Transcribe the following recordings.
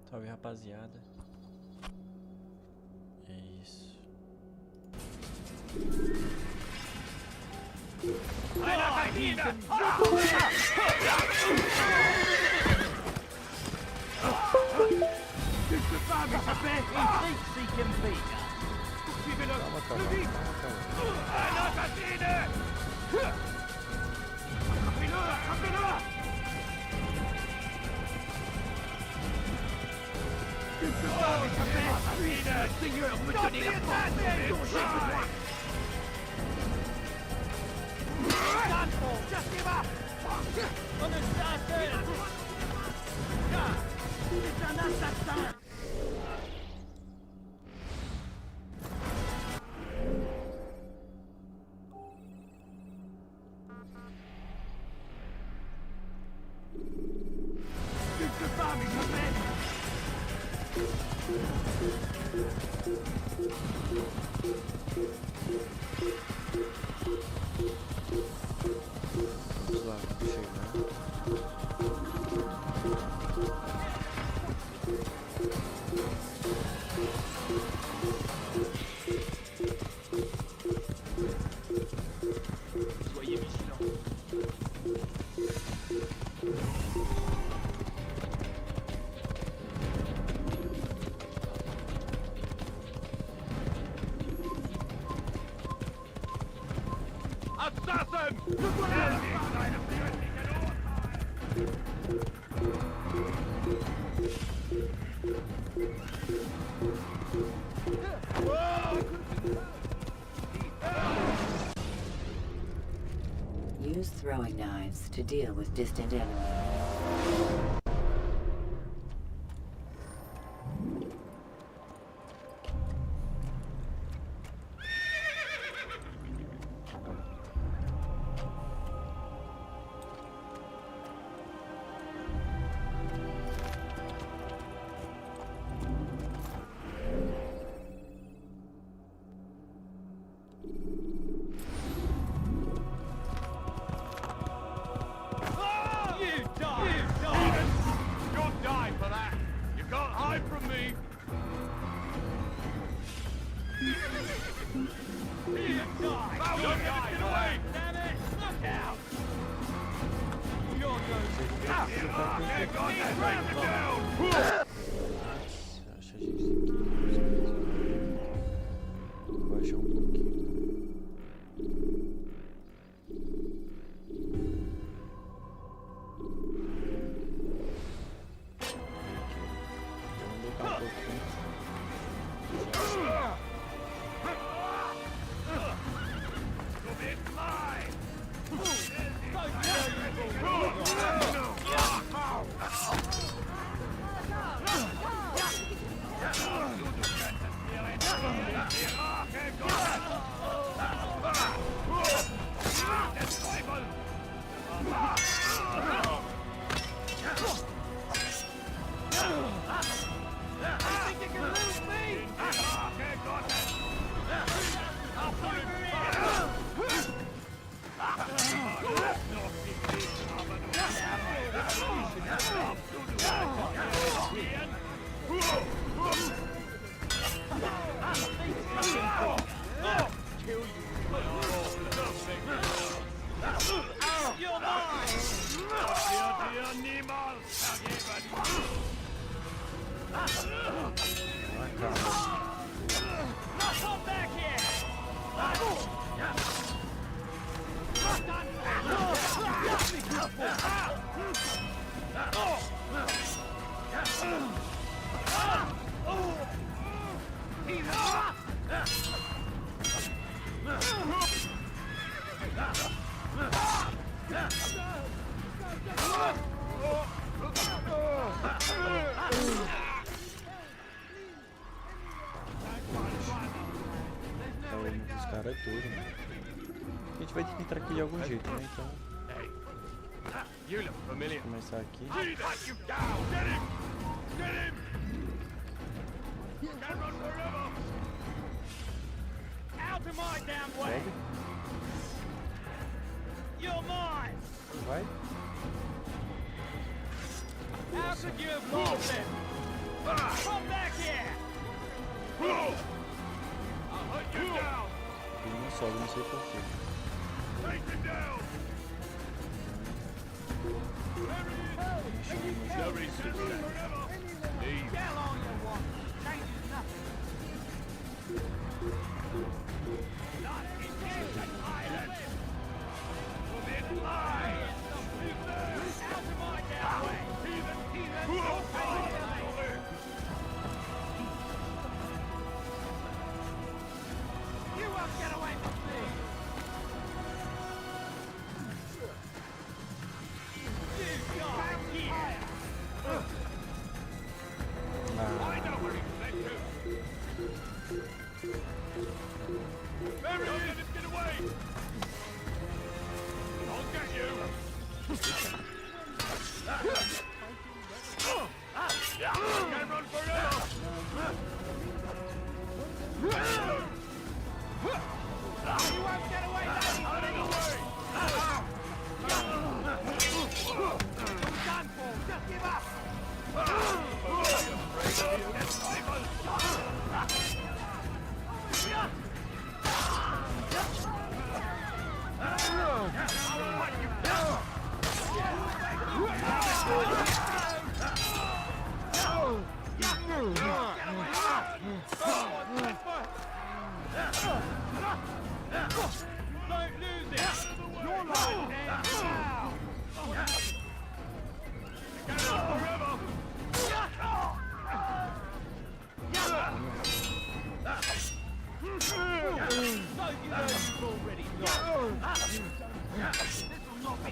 Salve, rapaziada. É isso. Einer Kantine! Einer Kantine! Seigneur, me donnez la force! C'est un assassin! Tu ne peux pas, mais je vais! Vamos lá, vamos chegar. Soyez vigilants. Assassin! Le voilà! Use throwing knives to deal with distant enemies. You'll die for that! You can't hide from me! You die! Don't get away! Damn it! Look out! You're Nossa, acha a gente aqui. Vou baixar um pouquinho. Os caras é tudo, mano. A gente vai ter que entrar aqui de algum jeito, né? Então, You look familiar. vou começar aqui. I'll cut you down! Get him! Get him! Can't run forever! Out of my damn way! Sobe. You're mine! Vai. How could you have lost him? Come back here! I'll hunt you down! Ele não sobe, não sei porquê. Take him down! No resistance. Leave. Get on your one. Changes nothing. Not in here. Silence. It's mine. Out of my way. Heathen. You won't get away from me. You die here. I know where he's led to. Barry, don't let him get away. I'll get you. Can't run forever. You won't get away, lady. Out of the way. You're done for. Just give up. Don't lose it. You're right there. Get up forever. So you know you've already lost. This will not be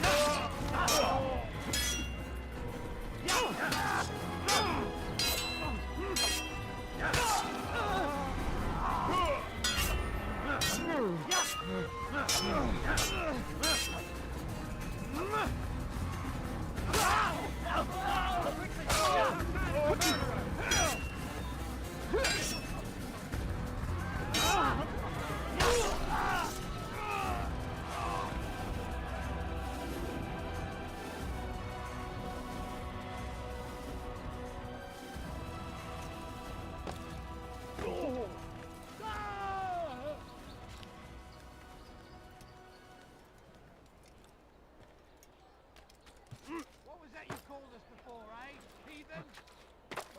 What was that you called us before, eh? Heathen?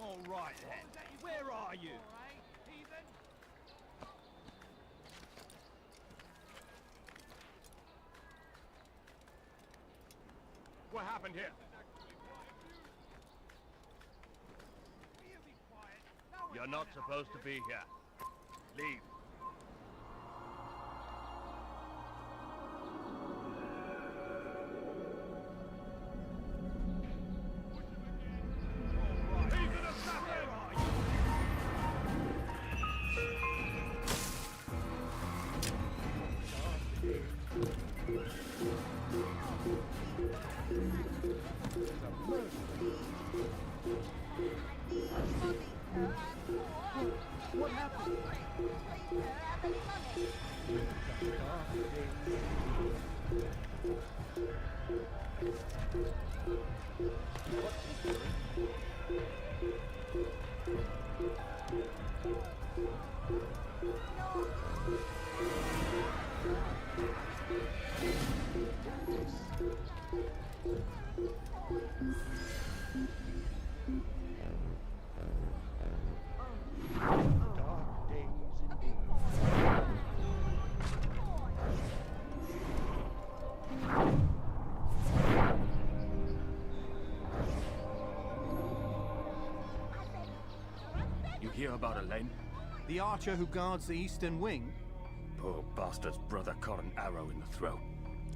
All right then. Where are you? Heathen? What happened here? You're not supposed to be here. Leave. What happened? You hear about Elaine? The archer who guards the eastern wing? Poor bastard's brother caught an arrow in the throat.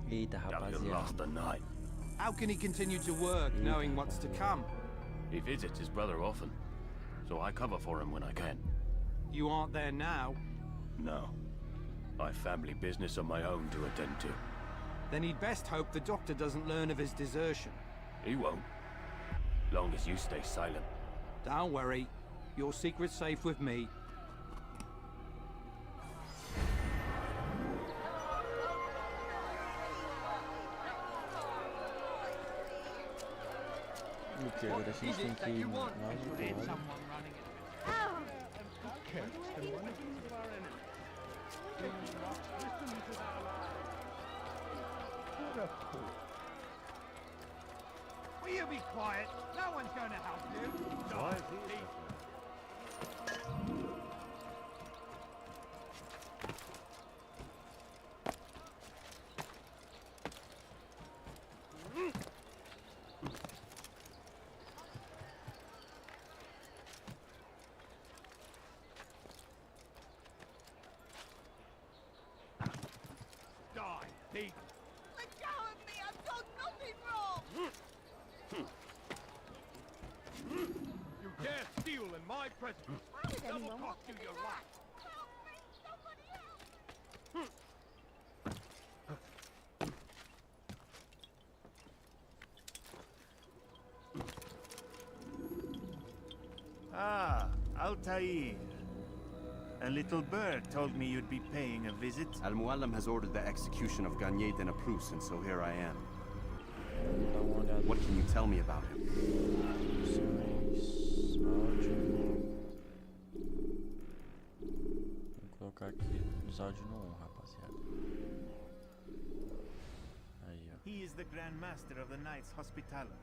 Eita, Dagger lost rapaziada. the night. How can he continue to work knowing what's to come? He visits his brother often, so I cover for him when I can. You aren't there now. No. I've family business of my own to attend to. Then he'd best hope the doctor doesn't learn of his desertion. He won't. Long as you stay silent. Don't worry. Your secret's safe with me. Ok, agora a gente tem que ir lá no outro lado. Someone running it. Will you be quiet? No one's going to help you. Die, thief. Let go of me! I've done nothing wrong! You dare steal in my presence. Why would Double anyone cost want you to do your that? life. Help me! Somebody help! Ah, Altair. A little bird told me you'd be paying a visit. Al-Muallim has ordered the execution of Garnier de Naplouse, and so here I am. Vamos dar uma olhada. What can you tell me about him? Opções, áudio. Vou colocar aqui os áudios no 1, rapaziada. Aí, ó. He is the Grand Master of the Knights Hospitaller,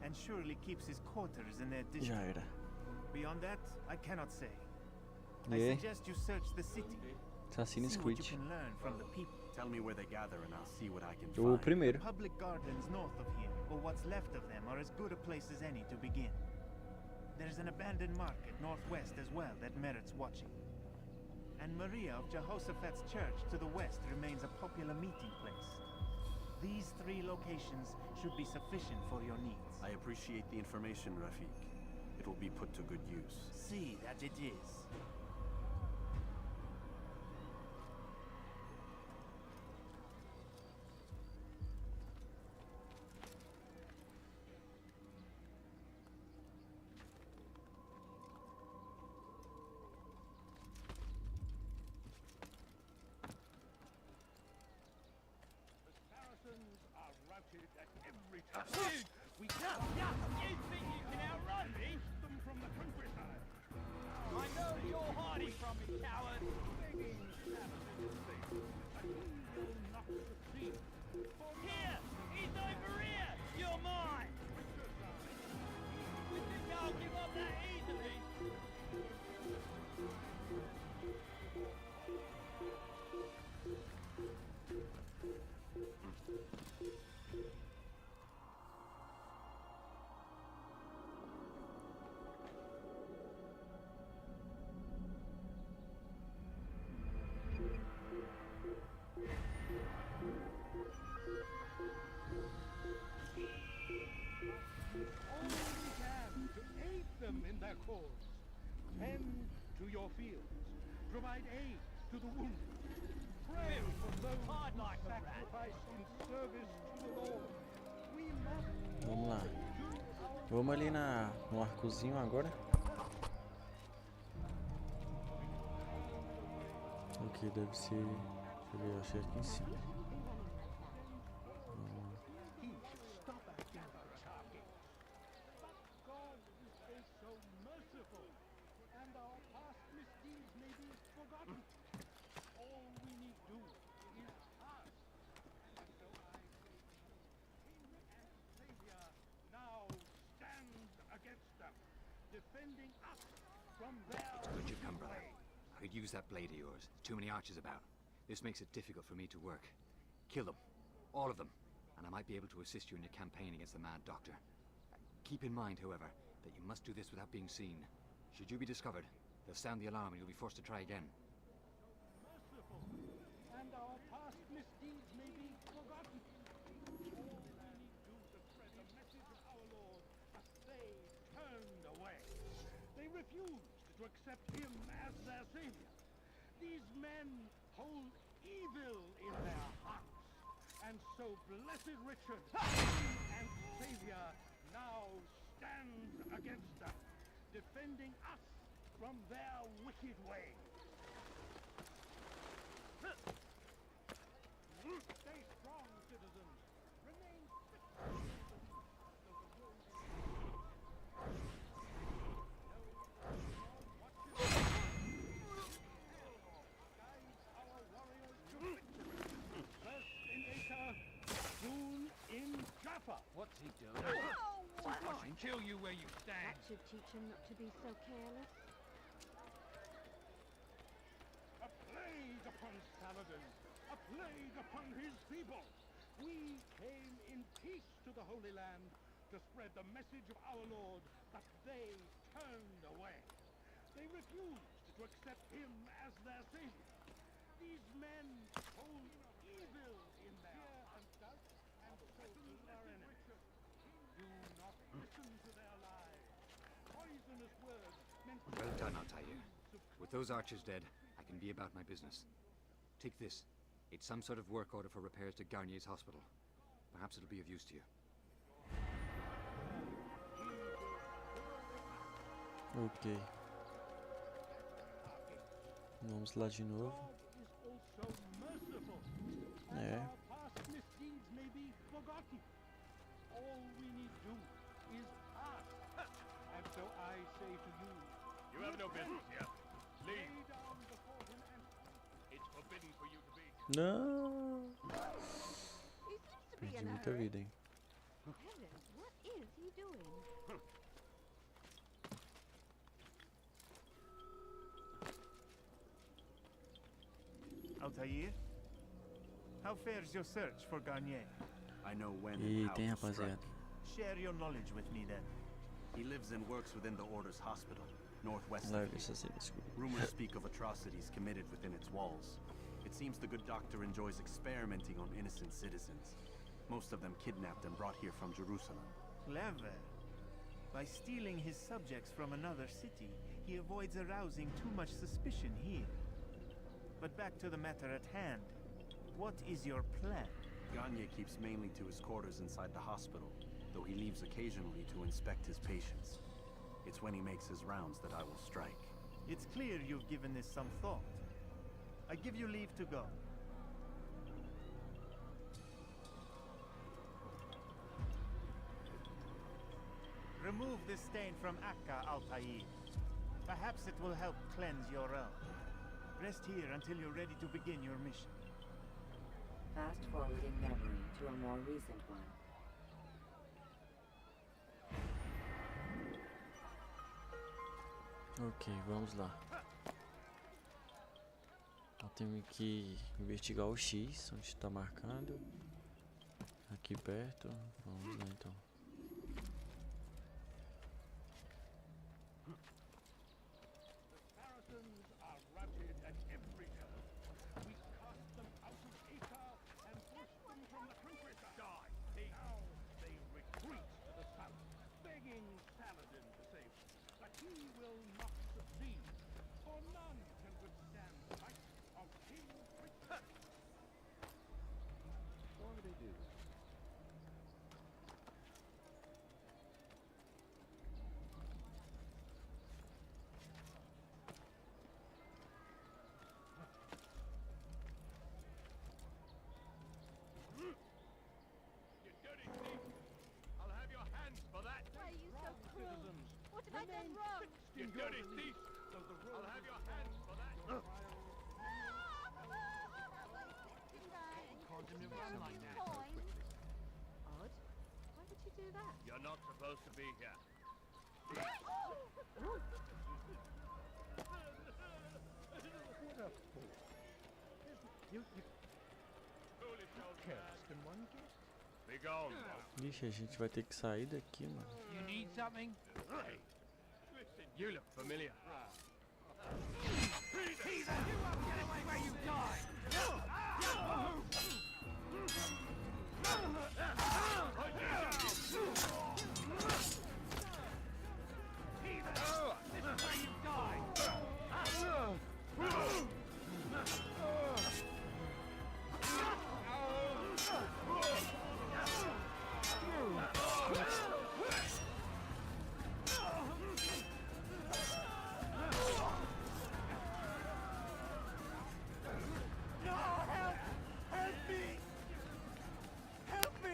and surely keeps his quarters in their district. Já era. Beyond that, I cannot say. I E suggest you search the city. Assassin's See what Creed. you can learn from the people. Tell me where they gather, and I'll see what I can O find. primeiro. Public gardens north of here, or what's left of them, are as good a place as any to begin. There's an abandoned market northwest as well that merits watching. And Maria of Jehoshaphat's church to the west remains a popular meeting place. These 3 locations should be sufficient for your needs. I appreciate the information, Rafiq. It will be put to good use. See that it is. Saracens are routed at every turn. We you think you can outrun me? Them from the countryside. I know you're hiding from me, coward. Begging Saracens thing, but he will not succeed. Here, he's over here. You're mine. You think I'll give up that easily? In their cause. Tend to your fields. Provide aid to the wounded. Pray for those who sacrifice in service to the Lord. We must Vamos lá. Vamos ali no arcozinho agora. Ok, deve ser. Deixa eu ver, eu achei aqui em cima. stop acting like targets. But God is so merciful, and our past misdeeds may be forgotten. All we need do is ask. And so I say, King and Savior now stand against them, defending us from their Good you come, wicked brother. way. I could use that blade of yours. Too many archers about. This makes it difficult for me to work. Kill them. All of them. And I might be able to assist you in your campaign against the Mad Doctor. Keep in mind, however, that you must do this without being seen. Should you be discovered, they'll sound the alarm and you'll be forced to try again. Merciful, and our past misdeeds may be forgotten. All we need do to spread the message of our Lord, but they turned away. They refused to accept him as their savior. These men hold evil in their hearts, and so blessed Richard, King and Savior, now stands against them, defending us from their wicked ways. Stay strong, citizens. Remain fit. kill you where you stand. That should teach him not to be so careless. A plague upon Saladin! A plague upon his people! We came in peace to the Holy Land to spread the message of our Lord, but they turned away. They refused to accept him as their savior. These men hold evil in fear and doubt, and so to our enemies. Do not listen to their lies. Poisonous words meant Well done, Altair. With those archers dead, I can be about my business. Take this. It's some sort of work order for repairs to Garnier's hospital. Perhaps it'll be of use to you. Ok. Vamos lá de novo. God is also merciful. É. Our past misdeeds may be forgotten. All we need do is ask. And so I say to you, You have no business here. lay Leave. down before him and It's forbidden for you to be. Não! He seems to be Perdi in a muita hurry. vida, hein? Heavens, what is he doing? Altair? How fares your search for Garnier? I know when and how Eita, hein, to strike. rapaziada. Share your knowledge with me then. He lives and works within the Order's hospital, northwest of Leve here. isso assim, desculpa. Rumors speak of atrocities committed within its walls. It seems the good doctor enjoys experimenting on innocent citizens. Most of them kidnapped and brought here from Jerusalem. Clever. By stealing his subjects from another city, he avoids arousing too much suspicion here. But back to the matter at hand. What is your plan? Gagne keeps mainly to his quarters inside the hospital, though he leaves occasionally to inspect his patients. It's when he makes his rounds that I will strike. It's clear you've given this some thought. I give you leave to go. Remove this stain from Akka, Altair. Perhaps it will help cleanse your realm. Rest here until you're ready to begin your mission. Fast forwarding memory to a more recent one. Ok, vamos lá. Eu tenho que investigar o X, onde está marcando. Aqui perto. Vamos lá então. Saracens are routed at every turn. We cast them out of Acre and pushed them from the countryside. Now they retreat to the south, begging Saladin to save them. But he will not succeed, for none can withstand the might of King Richard. What would they do? You dirty thief! I'll have your hands for that! Why are you so cruel? Citizens, What have I done remain wrong? fixed You in your dirty belief, thief! though the road I'll have is your hands for that! Didn't I? Condemn Spare him a like few that so coins. quickly. Odd. Why would you do that? You're not supposed to be here. What a fool. You Foolish old man. careless can one get? Be gone, Bob. Ixi, a gente vai ter que sair daqui, mano. You need something? Hey, listen, you look familiar. No, help! Help me! Help me!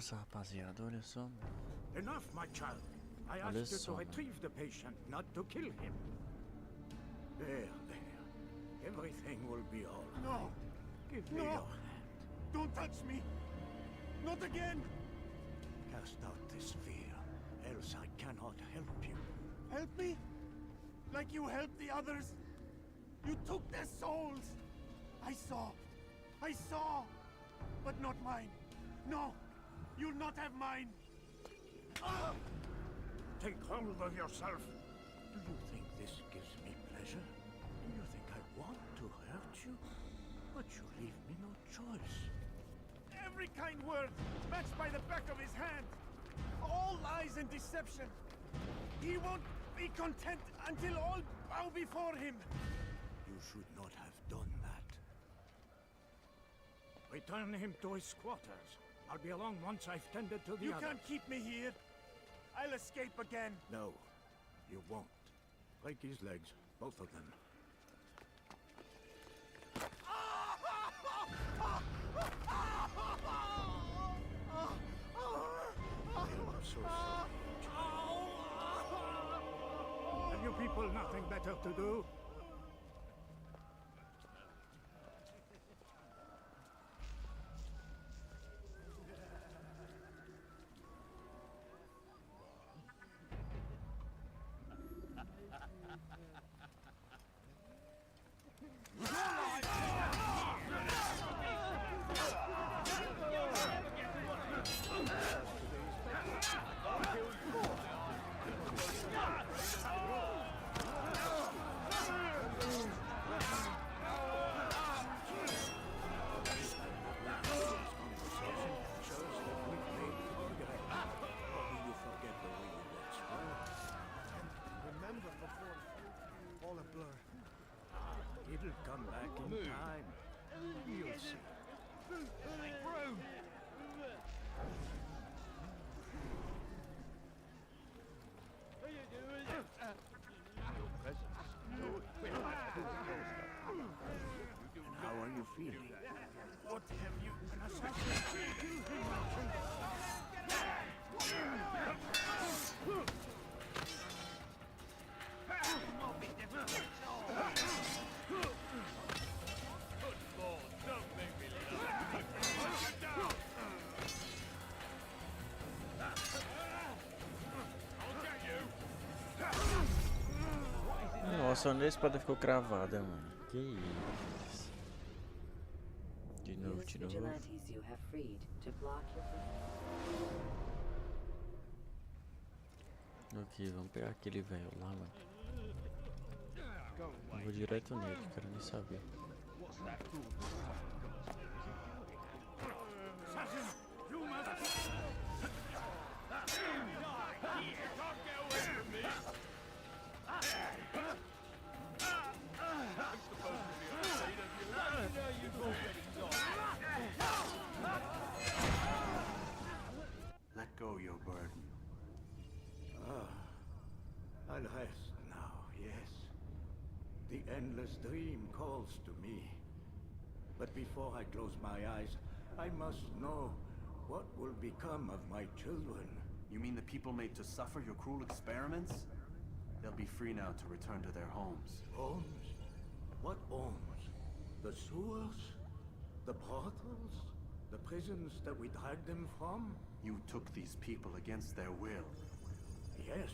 Nossa, rapaziada, olha só. Enough, my child. I Olha asked you só, to mano. retrieve the patient, not to kill him. There. Everything will be all right. No! Give me No. your hand. Don't touch me! Not again! Cast out this fear, else I cannot help you. Help me? Like you helped the others? You took their souls! I saw! But not mine! No! You'll not have mine! Ah! Take hold of yourself. Do you think this gives me pleasure? Do you think I want to hurt you? But you leave me no choice. Every kind word matched by the back of his hand! All lies and deception! He won't be content until all bow before him! You should not have done that. Return him to his quarters. I'll be along once I've tended to the You others. can't keep me here! I'll escape again! No, you won't. Break his legs, both of them. I am so sorry. Have you people nothing better to do? Remember before all a blur. It'll come back in time. You'll see. And how are you feeling? What have you... Nossa, onde a espada ficou cravada, mano? Que isso? De novo, Use de novo. vigilantes you have freed to block your... Ok, vamos pegar aquele velho lá, mano. Eu vou direto nele, quero nem saber. Let go your burden. I'll rest now, yes. The endless dream calls to me. But before I close my eyes, I must know what will become of my children. You mean the people made to suffer your cruel experiments? They'll be free now to return to their homes. Homes? What homes? The sewers? The brothels? The prisons that we dragged them from? You took these people against their will. Yes.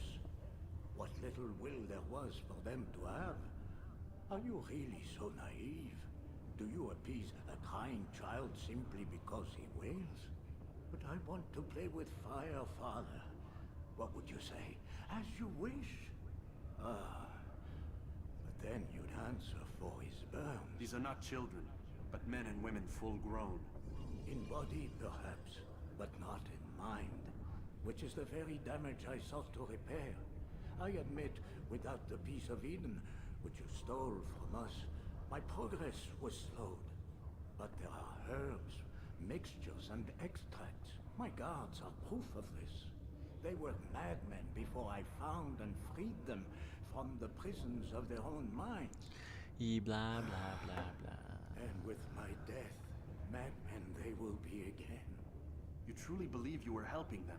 What little will there was for them to have. Are you really so naive? Do you appease a crying child simply because he wails? But I want to play with fire, Father. What would you say? As you wish. Ah. But then you'd answer for his burns. These are not children, but men and women full grown. In body, perhaps, but not in mind. Which is the very damage I sought to repair. I admit, without the piece of Eden, which you stole from us, my progress was slowed. But there are herbs, mixtures, and extracts. My guards are proof of this. They were madmen before I found and freed them from the prisons of their own minds. E blá blá blá blá. And with my death, madmen they will be again. You truly believe you were helping them?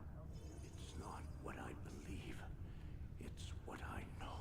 It's not what I believe. It's what I know.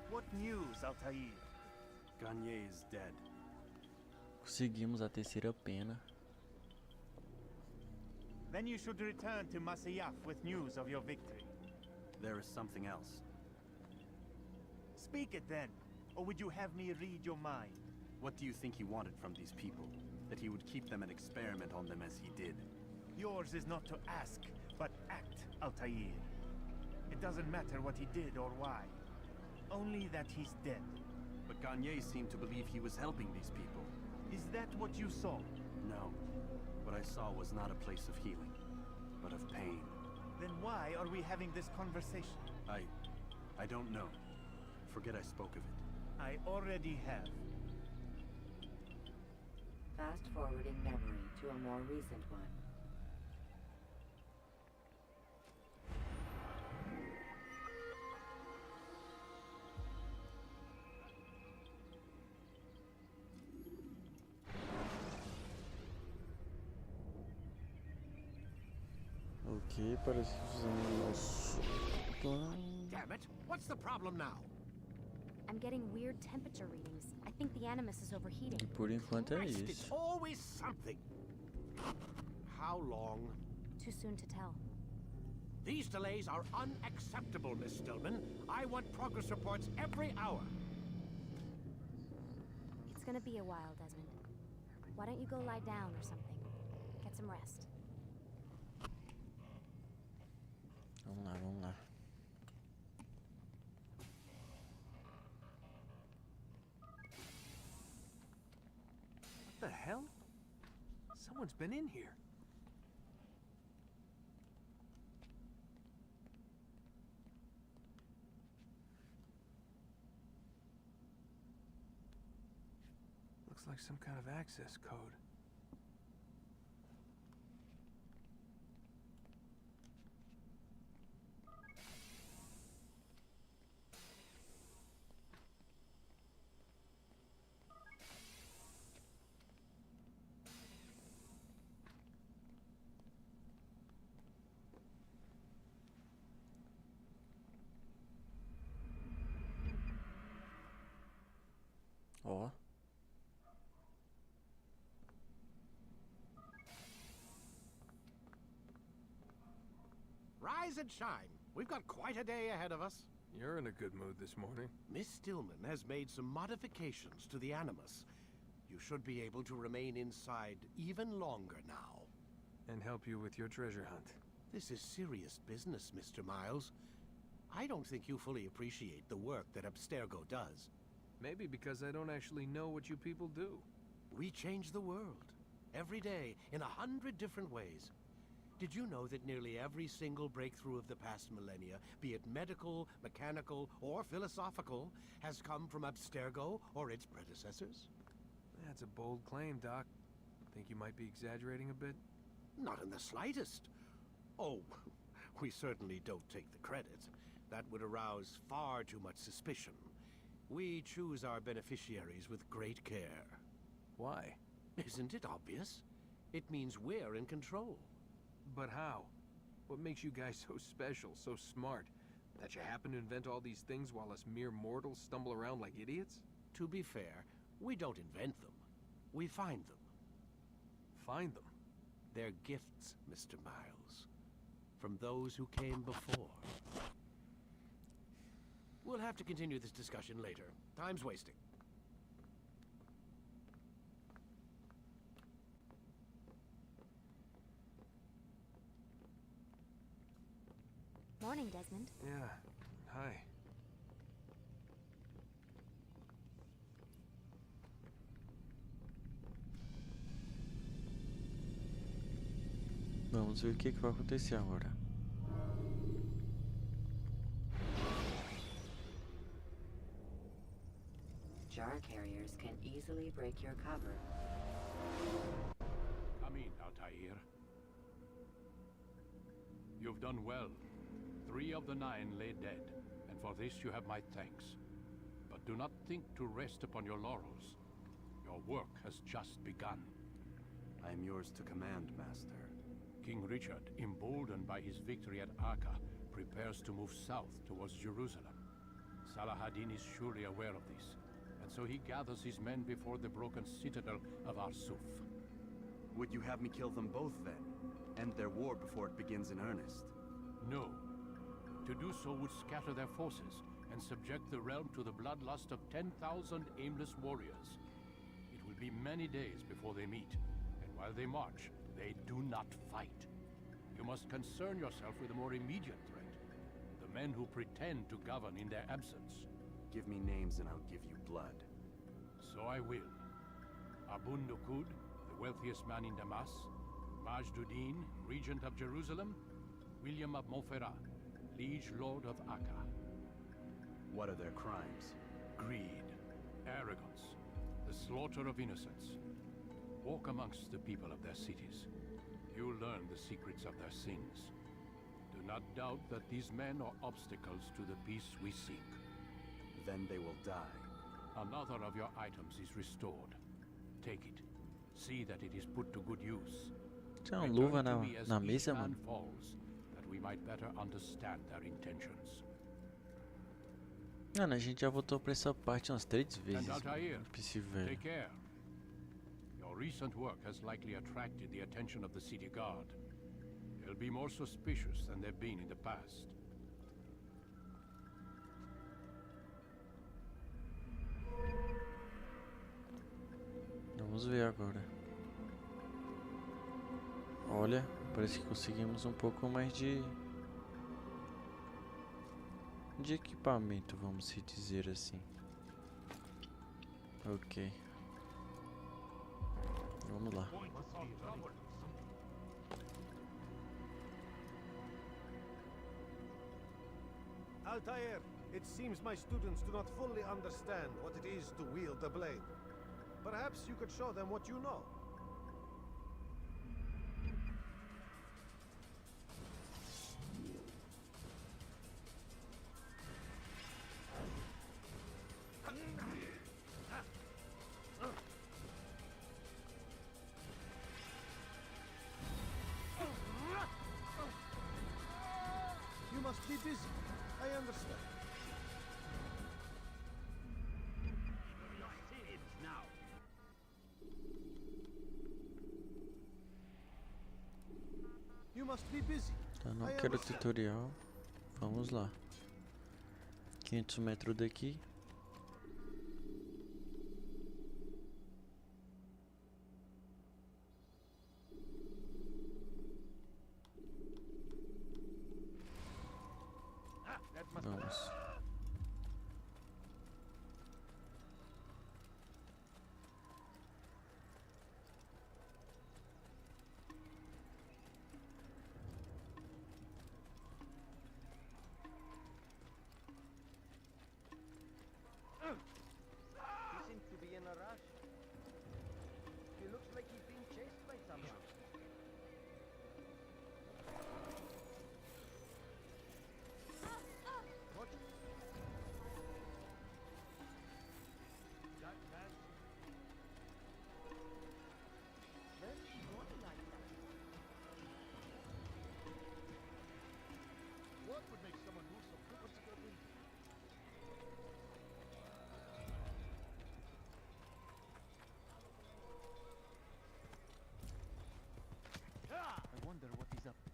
What news, Altair? Gagne is dead. Conseguimos a terceira pena. Then you should return to Masyaf with news of your victory. There is something else. Speak it then, or would you have me read your mind? What do you think he wanted from these people? That he would keep them and experiment on them as he did? Yours is not to ask, but act, Altair. It doesn't matter what he did or why. Only that he's dead. But Gagne seemed to believe he was helping these people. Is that what you saw? No. What I saw was not a place of healing, but of pain. Then why are we having this conversation? I don't know. Forget I spoke of it. I already have. Fast forwarding memory to a more recent one. Ok, parece que fizemos o nosso plano. Damn it! What's the problem now? I'm getting weird temperature readings. I think the Animus is overheating. E por enquanto é Christ, isso. it's always something. How long? Too soon to tell. These delays are unacceptable, Miss Stillman. I want progress reports every hour. It's gonna be a while, Desmond. Why don't you go lie down or something? Get some rest. Vamos lá, vamos lá. What the hell? Someone's been in here. Looks like some kind of access code. Ó. Rise and shine. We've got quite a day ahead of us. You're in a good mood this morning. Miss Stillman has made some modifications to the Animus. You should be able to remain inside even longer now. And help you with your treasure hunt. This is serious business, Mr. Miles. I don't think you fully appreciate the work that Abstergo does. Maybe because I don't actually know what you people do. We change the world. Every day, in 100 different ways. Did you know that nearly every single breakthrough of the past millennia, be it medical, mechanical, or philosophical, has come from Abstergo or its predecessors? That's a bold claim, Doc. Think you might be exaggerating a bit? Not in the slightest. Oh, we certainly don't take the credit. That would arouse far too much suspicion. We choose our beneficiaries with great care. Why? Isn't it obvious? It means we're in control. But how? What makes you guys so special, so smart? That you happen to invent all these things while us mere mortals stumble around like idiots? To be fair, we don't invent them. We find them. Find them? They're gifts, Mr. Miles. From those who came before. We'll have to continue this discussion later. Time's wasting. Morning, Desmond. Yeah. Hi. Vamos ver o que vai acontecer agora. Jar carriers can easily break your cover. Come in, Altair. You've done well. 3 of the 9 lay dead, and for this you have my thanks. But do not think to rest upon your laurels. Your work has just begun. I am yours to command, Master. King Richard, emboldened by his victory at Acre, prepares to move south towards Jerusalem. Salah-ad-Din is surely aware of this, and so he gathers his men before the broken citadel of Arsuf. Would you have me kill them both then? End their war before it begins in earnest? No. To do so would scatter their forces and subject the realm to the bloodlust of 10,000 aimless warriors. It will be many days before they meet, and while they march, they do not fight. You must concern yourself with a more immediate threat. The men who pretend to govern in their absence. Give me names and I'll give you blood. So I will. Abun Nukud, the wealthiest man in Damas. Majduddin, regent of Jerusalem. William of Montferrat, liege lord of Acre. What are their crimes? Greed, arrogance, the slaughter of innocents. Walk amongst the people of their cities. You'll learn the secrets of their sins. Do not doubt that these men are obstacles to the peace we seek. Then they will die. Another of your items is restored. Take it. See that it is put to good use. Tem uma luva Return to me as na each mesa, man mano. falls, that we might better understand their intentions. Mano, a gente já voltou pra essa parte umas 3 vezes. And Altair, Esse velho. take care. Your recent work has likely attracted the attention of the city guard. They'll be more suspicious than they've been in the past. Vamos ver agora. Olha, parece que conseguimos um pouco mais de equipamento, vamos se dizer assim. Ok. Vamos lá. Altair, it seems my students do not fully understand what it is to wield the blade. Perhaps you could show them what you know. You must be busy. I understand. must be busy. Eu não I quero understand. tutorial. Vamos lá. 500 metros daqui. Vamos. He seems to be in a rush. He looks like he's being chased by someone. What? That man. Where's he going like that? What would make someone move so particularly? I wonder what he's up to.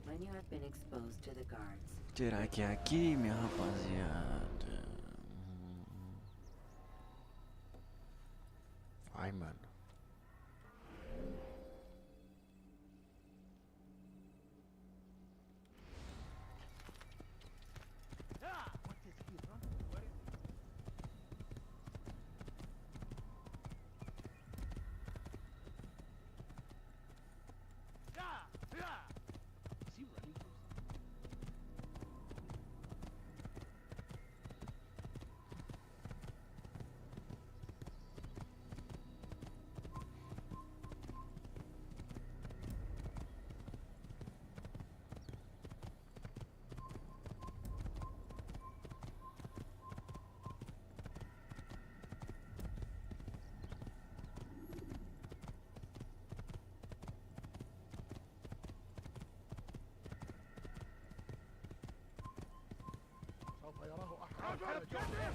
When you have been exposed to the guards, Será que é aqui, minha rapaziada? Vai, mano. What is he running? Where is Is he running from something? سوف يراه أحد على جنبه.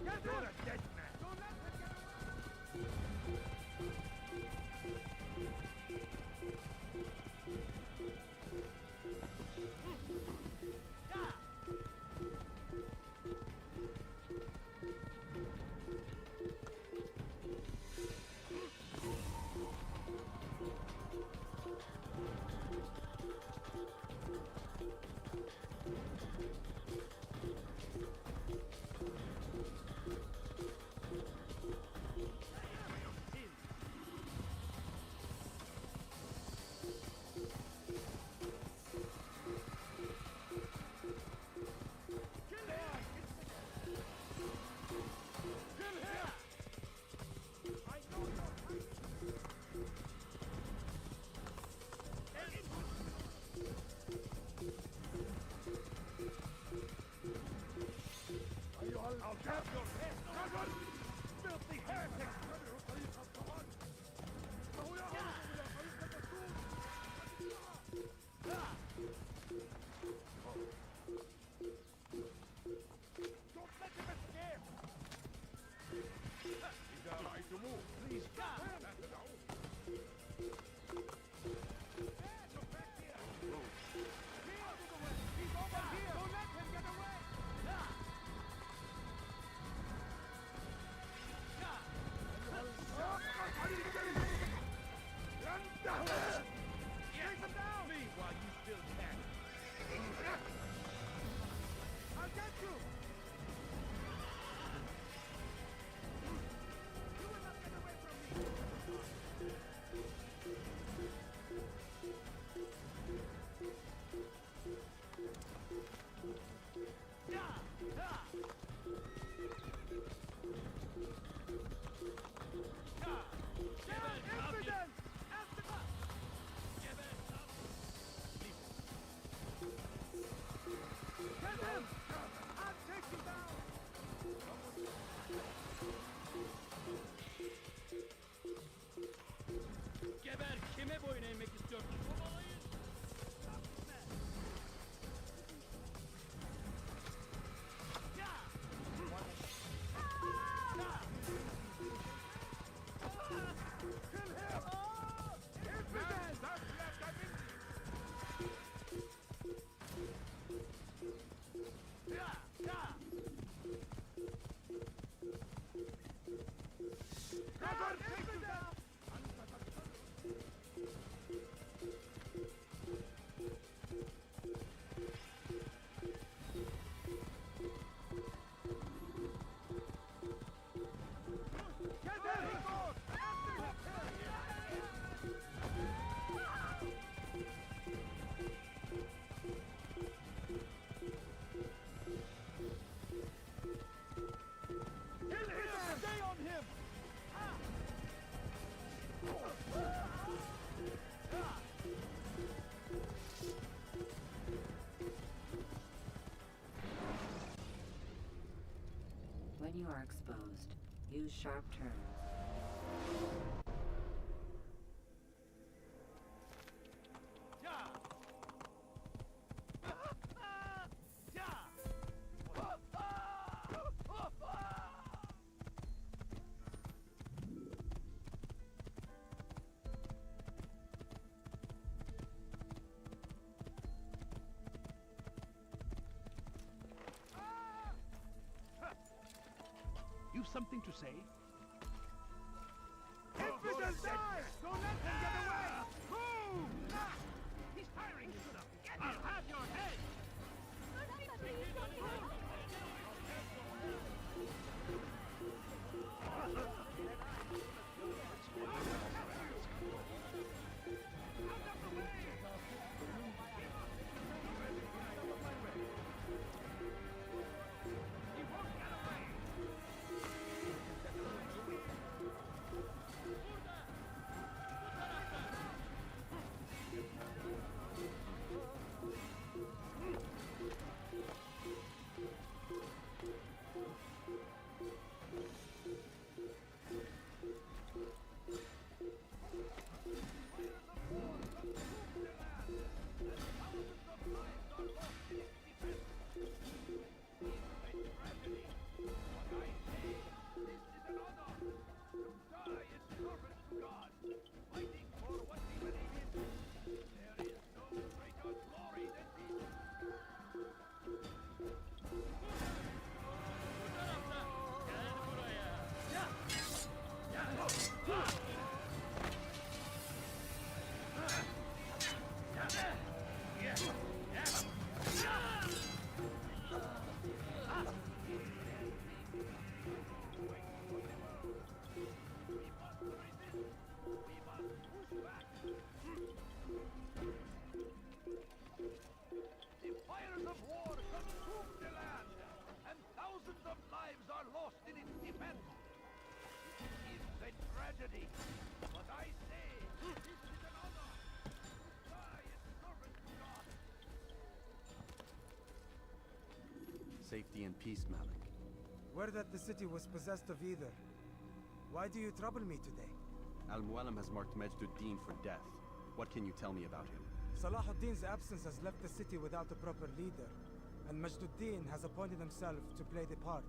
You're a dead man. Don't let him get are exposed. Use sharp turns. You've something to say? Infidel die! Don't let him get away! Move! He's firing himself! I'll have your head! Safety and peace, Malik. Word that the city was possessed of either. Why do you trouble me today? Al-Mualim has marked Majduddin for death. What can you tell me about him? Salahuddin's absence has left the city without a proper leader, and Majduddin has appointed himself to play the part.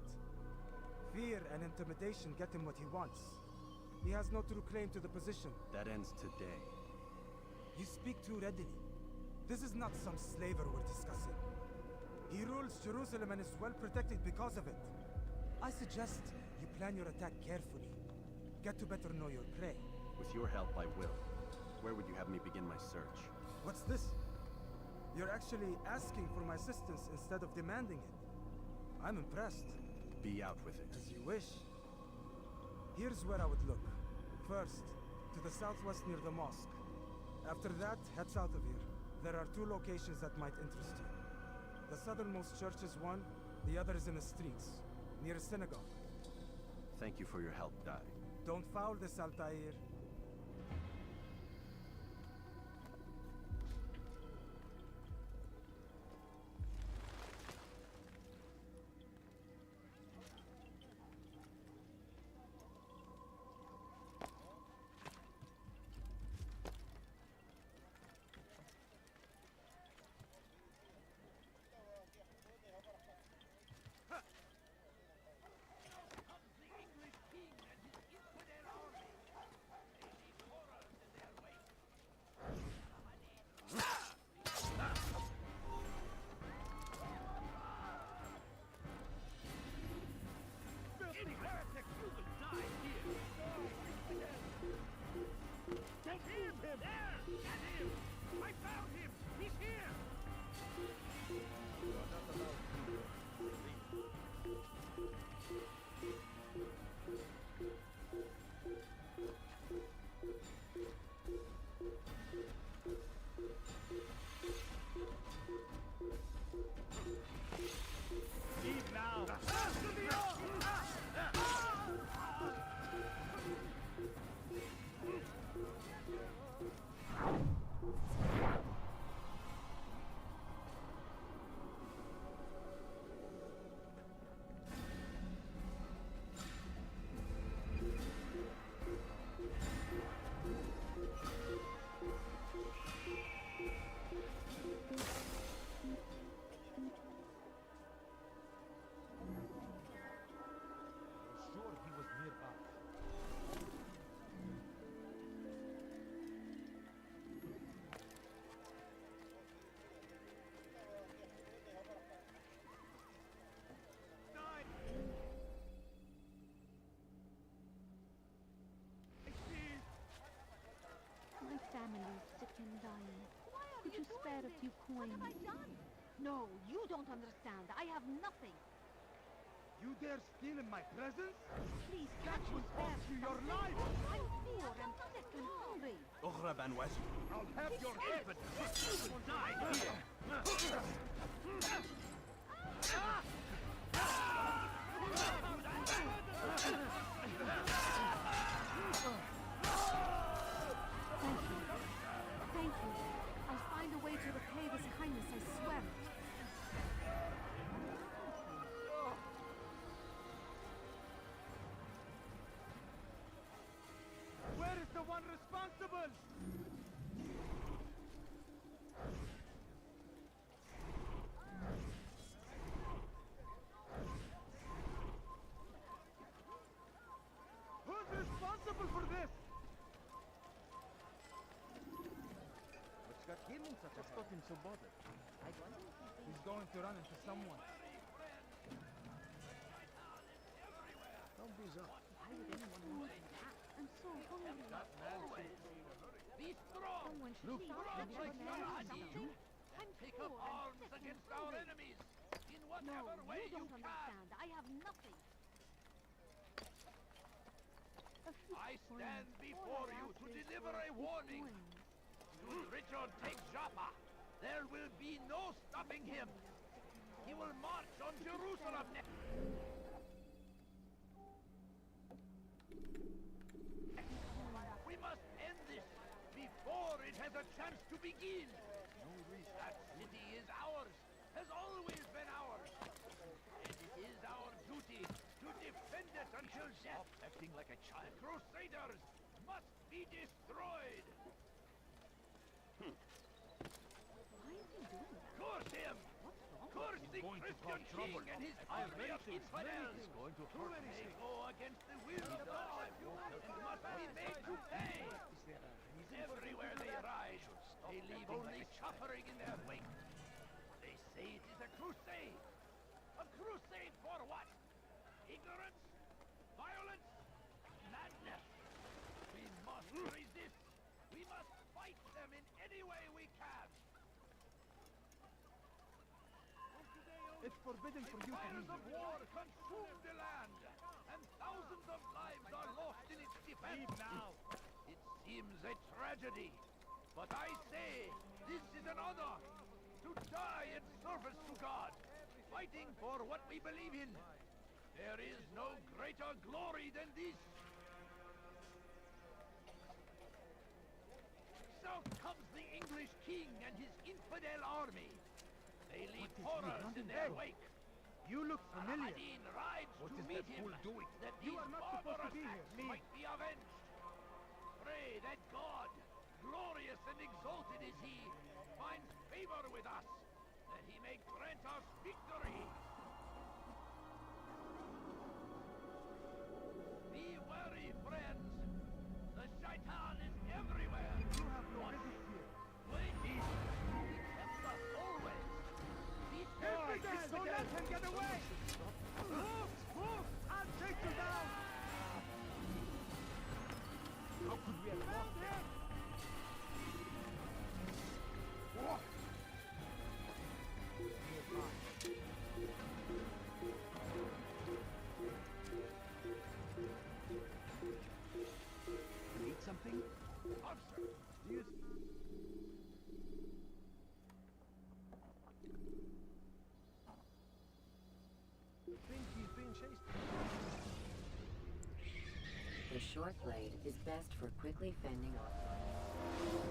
Fear and intimidation get him what he wants. He has no true claim to the position. That ends today. You speak too readily. This is not some slaver we're discussing. He rules Jerusalem and is well protected because of it. I suggest you plan your attack carefully. Get to better know your prey. With your help, I will. Where would you have me begin my search? What's this? You're actually asking for my assistance instead of demanding it. I'm impressed. Be out with it. As you wish. Here's where I would look. First, to the southwest near the mosque. After that, head south of here. There are 2 locations that might interest you. The southernmost church is one, the other is in the streets, near a synagogue. Thank you for your help, Dai. Don't foul this, Altair. family sick and dying. Could you spare a few coins? What have I done? No, you don't understand. I have nothing. You dare steal in my presence? Please, That can't you will spare cost you your something? life! I'm poor and sick and hungry. اغرب عن وجهي. I'll have your head! You will die here! Thank you. I'll find a way to repay this kindness, I swear it. Where is the one responsible? Who's responsible for this? What's got him in such a hurry? him so bothered? He's going to run into someone. Don't be so. Why would anyone want that? I'm so hungry. Be strong! Someone should stop and give a man something. I'm Pick poor up and arms sick and against our hungry. enemies in No, whatever way you you don't can. understand. I have nothing. A few I coins. stand All before I you ask to is deliver for a few warning. coins. Should Richard take Joppa, there will be no stopping him. He will march on Jerusalem next. We must end this before it has a chance to begin. That city is ours, has always been ours. And it is our duty to defend it until death. Acting like a child. Crusaders must be destroyed. Why is he doing that? Curse him! Curse the Christian king and his army of infidels! They go against the will of God and must be made to pay! Everywhere they ride, they leave only suffering in their wake. They say it is a crusade! A crusade for what? Ignorance? Violence? Madness! We must resist! We must fight them in any way we can! It's forbidden for you to Fires leave. of war consume the land, and thousands of lives are lost in its defense. Leave now. It seems a tragedy, but I say this is an honor to die in service to God, fighting for what we believe in. There is no greater glory than this. South comes the English king and his infidel army. They leave horrors in their wake. You look familiar. Saladin rides What to is meet that him, fool doing? that You these are not supposed to barbarous be here. acts Leave. might be avenged. Pray that God, glorious and exalted is he, finds favor with us, that he may grant us victory. Be wary, friends. The shaitan is everywhere. You have no business here. Wait, he kept us always. Infidel! Don't let him get away! Move! Move! I'll take you down! How could we have lost him? Need something? Officer, do you... Think he's being chased? The short blade is best for quickly fending off.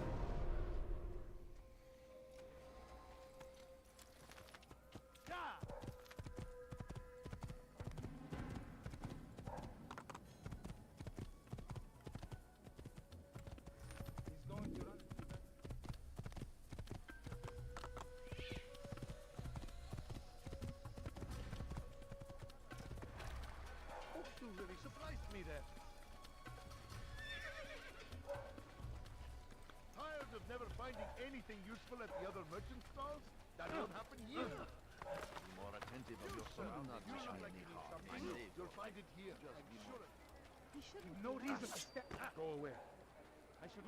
He's going to run into that. You really surprised me there. Tired of never finding anything useful at the other merchant stalls? That won't happen here. Be more attentive of your surroundings. You look like you need something. You'll find it here. I'm sure. He shouldn't. No reason to step. Go away. I should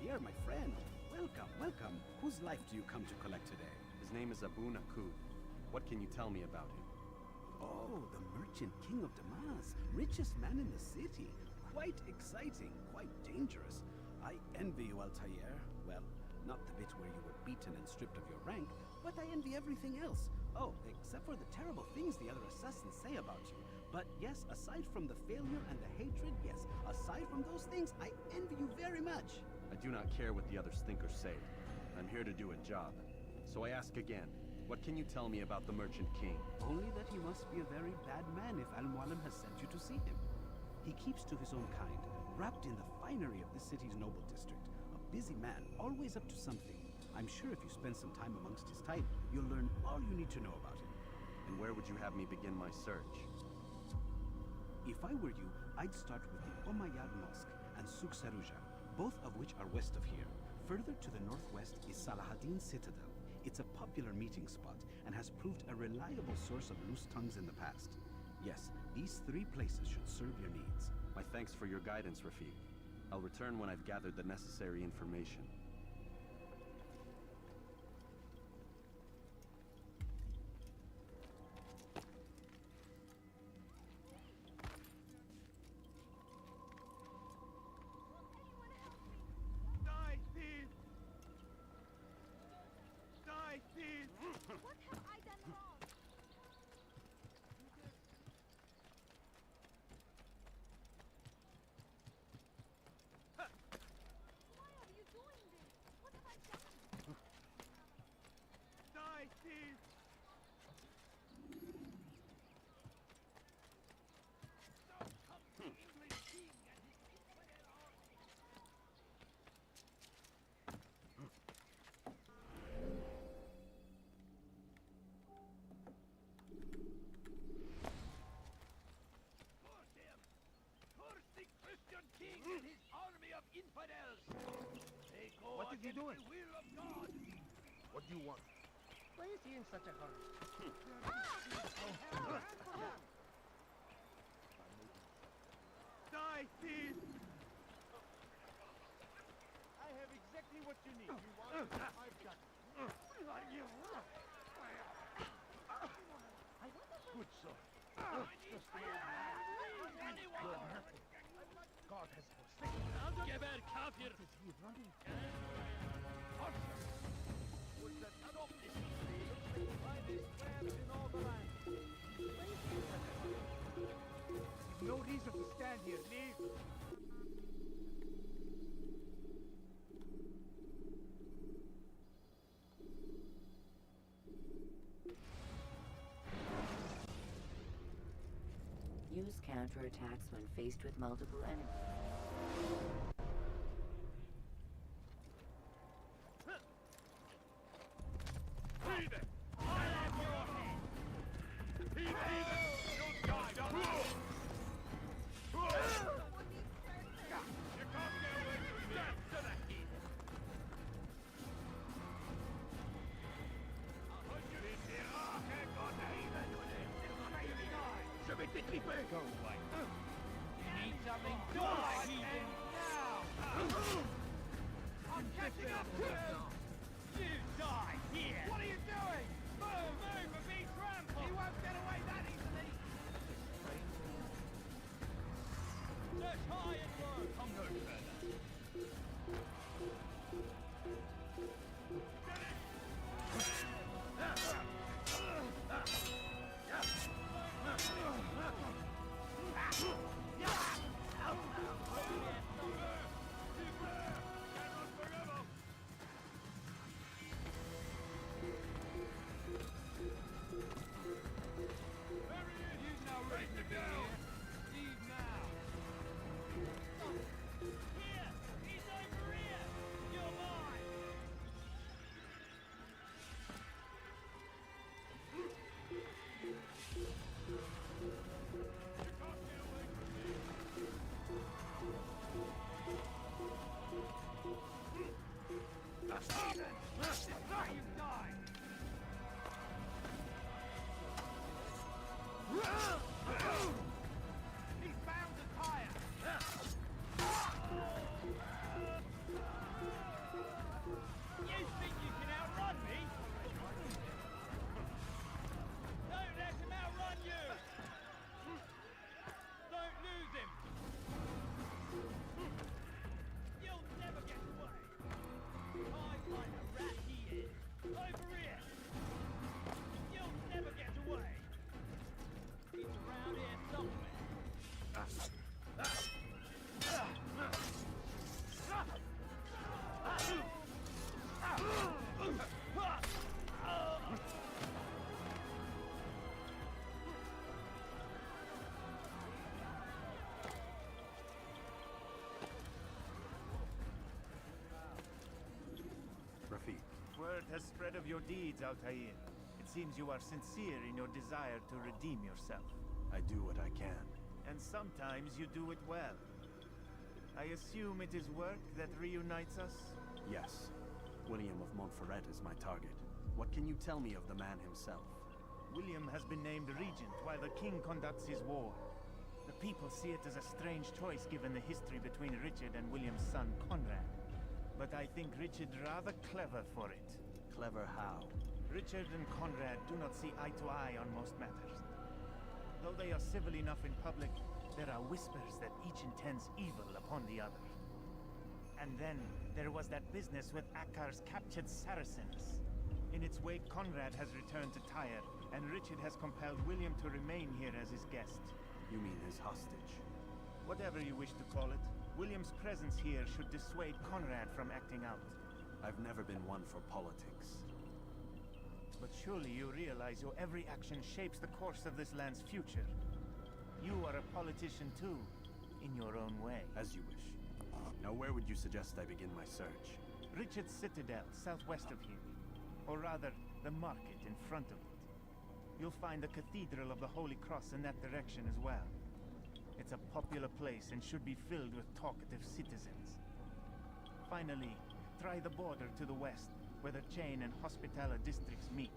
Tahir, my friend. Welcome, welcome. Whose life do you come to collect today? His name is Abu Nakud. What can you tell me about him? Oh, the merchant king of Damas. Richest man in the city. Quite exciting, quite dangerous. I envy you, Altair. Well, not the bit where you were beaten and stripped of your rank, but I envy everything else. Oh, except for the terrible things the other assassins say about you. But yes, aside from the failure and the hatred, yes, aside from those things, I envy you very much. I do not care what the others think or say. I'm here to do a job. So I ask again, what can you tell me about the Merchant King? Only that he must be a very bad man if Al-Mualim has sent you to see him. He keeps to his own kind, wrapped in the finery of the city's noble district. A busy man, always up to something. I'm sure if you spend some time amongst his type, you'll learn all you need to know about him. And where would you have me begin my search? If I were you, I'd start with the Umayyad Mosque and Souk Saruja, both of which are west of here. Further to the northwest is Salahaddin Citadel. It's a popular meeting spot and has proved a reliable source of loose tongues in the past. Yes, these 3 places should serve your needs. My thanks for your guidance, Rafiq. I'll return when I've gathered the necessary information. Die, thief! Die, thief! What have I done wrong? Why are you doing this? What have I done? Die, thief! Don't come to the English king and his infidel army! Curse him! Curse the Christian king and his army of infidels! They go What is he against doing? the will of God! What do you want? Why is he in such a hurry? Die, thief! I have exactly what you need. You want it? I've got it. Good sword. Just the old man. You're nothing. God has forsaken you. Geber kafir! What is he running? Archer! Would that stop this? Looks like the finest crabs in all the land. Why is he in such a hurry? No reason to stand here. Leave. Use counterattacks when faced with multiple enemies. Leave it! I'll have your head! Leave it! You'll die! You can't get away from me! Death to the heathen! I'll hunt you in here! I can't go to heathen! Die! Go away! You need something? Die, heathen! word has spread of your deeds, Altair. It seems you are sincere in your desire to redeem yourself. I do what I can. And sometimes you do it well. I assume it is work that reunites us? Yes. William of Montferrat is my target. What can you tell me of the man himself? William has been named regent while the king conducts his war. The people see it as a strange choice given the history between Richard and William's son, Conrad. But I think Richard rather clever for it. Clever how? Richard and Conrad do not see eye to eye on most matters. Though they are civil enough in public, there are whispers that each intends evil upon the other. And then, there was that business with Akkar's captured Saracens. In its wake, Conrad has returned to Tyre, and Richard has compelled William to remain here as his guest. You mean his hostage? Whatever you wish to call it, William's presence here should dissuade Conrad from acting out. I've never been one for politics. But surely you realize your every action shapes the course of this land's future. You are a politician too, in your own way. As you wish. Now where would you suggest I begin my search? Richard's Citadel, southwest of here. Or rather, the market in front of it. You'll find the Cathedral of the Holy Cross in that direction as well. It's a popular place and should be filled with talkative citizens. Finally, try the border to the west, where the Chain and Hospitaller districts meet.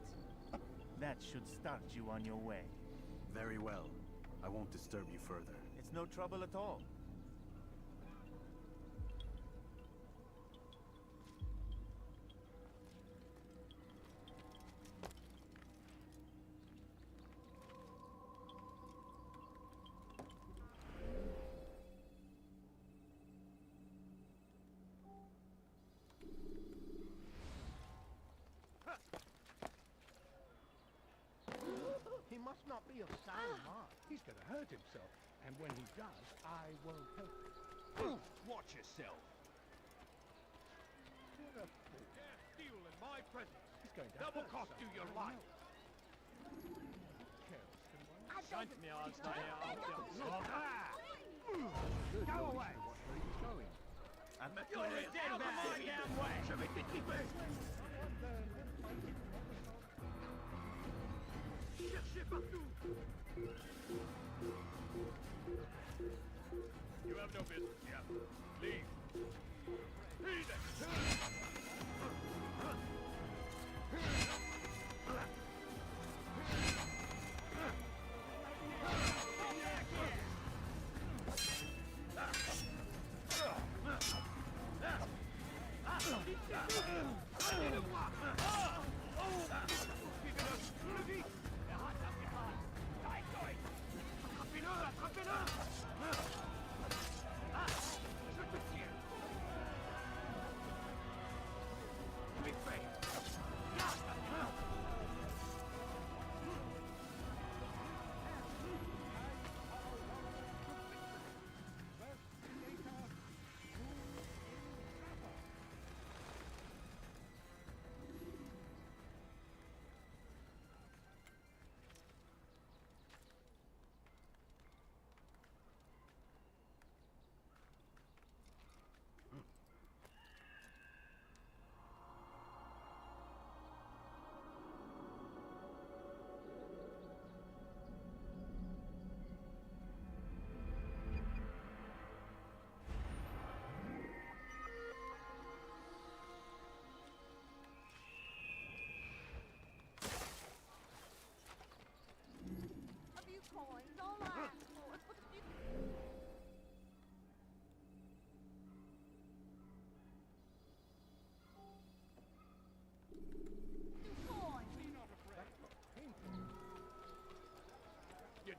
That should start you on your way. Very well. I won't disturb you further. It's no trouble at all. He must not be of sound mind. He's going to hurt himself, and when he does, I won't help him. Watch yourself. What a fool. Dare steal in my presence. He's going to double cost you your life. Scheint mir, als sei er auf der Go away. Watch where he's going. You're a dead man! Damn way! Cherchez partout. You have no business here. Leave. Leave it.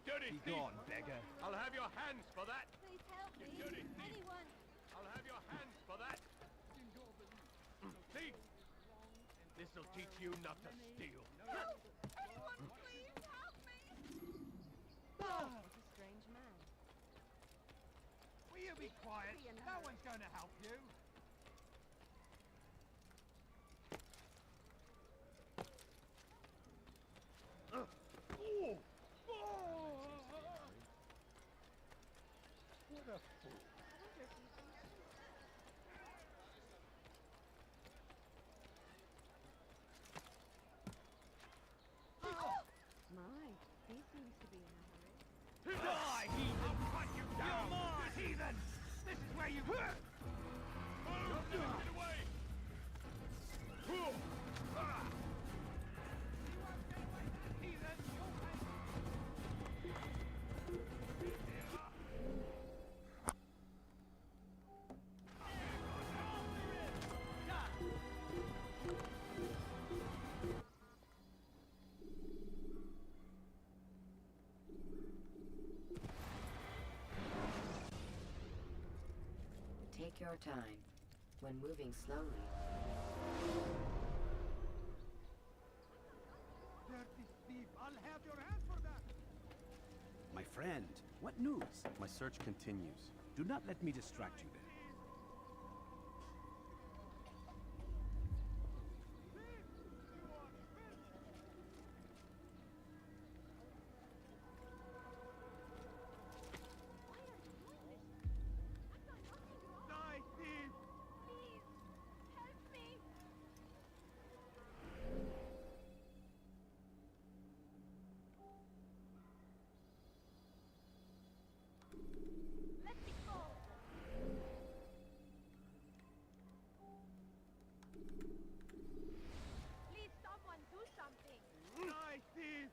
Dirty thief! Begone, beggar. I'll have your hands for that! Please help me. You dirty thief! Anyone. I'll have your hands for that! Thief! This'll teach you not to steal. Help! Anyone, please help me! Oh, it's a strange man. Will you be quiet? No one's going to help you. What a fool. Die, heathen! I'll cut you down! You're mine! Heathen! This is where you... Move! Get away! Take your time. When moving slowly, Dirty thief! I'll have your hand for that! My friend, what news? My search continues. Do not let me distract you then. Die, thief! Please, help me. Let me go. Please, someone do something. Die, thief!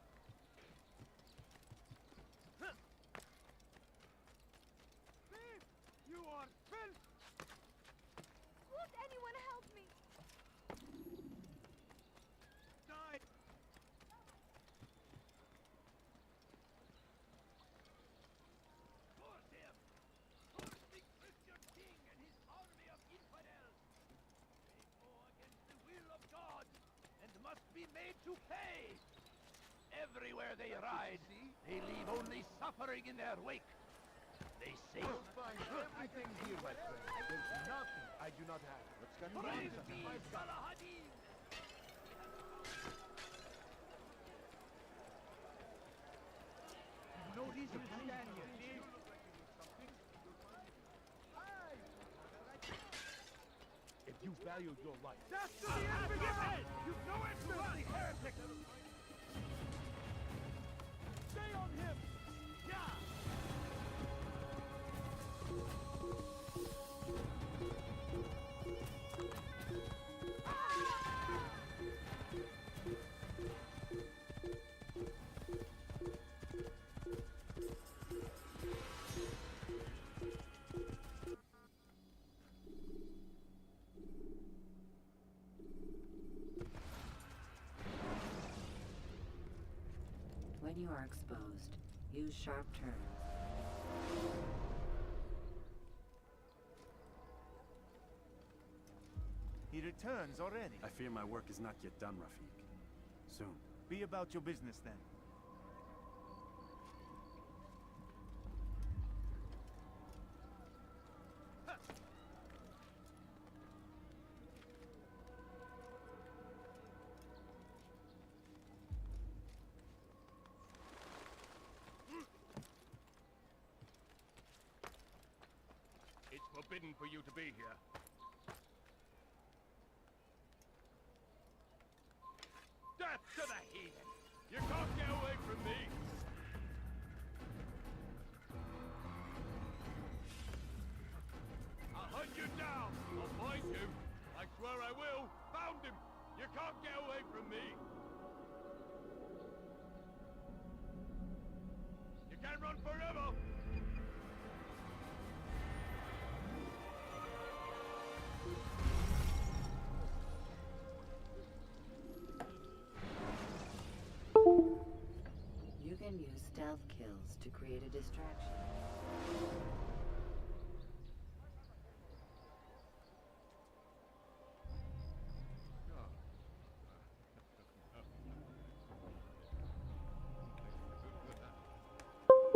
Thief! You are filth! Won't anyone help me? Die! Force him! Force the Christian king and his army of infidels! They go against the will of God and must be made to pay! Everywhere they ride, they leave only suffering in their wake. They say... You'll find everything here, my friend. There's nothing I do not have. What's going Praise on? be Galahadin! No reason to stand here, thief. If you value your life, Death to the enemy! You've no interest, heretic! Stay on him! Yeah! when you are exposed, use sharp turns. He returns already. I fear my work is not yet done, Rafik. Soon. Be about your business then. It's forbidden for you to be here. Death to the heathen! You can't get away from me! I'll hunt you down! I'll find you! I swear I will! Found him! You can't get away from me! You can't run forever! You can use stealth kills to create a distraction.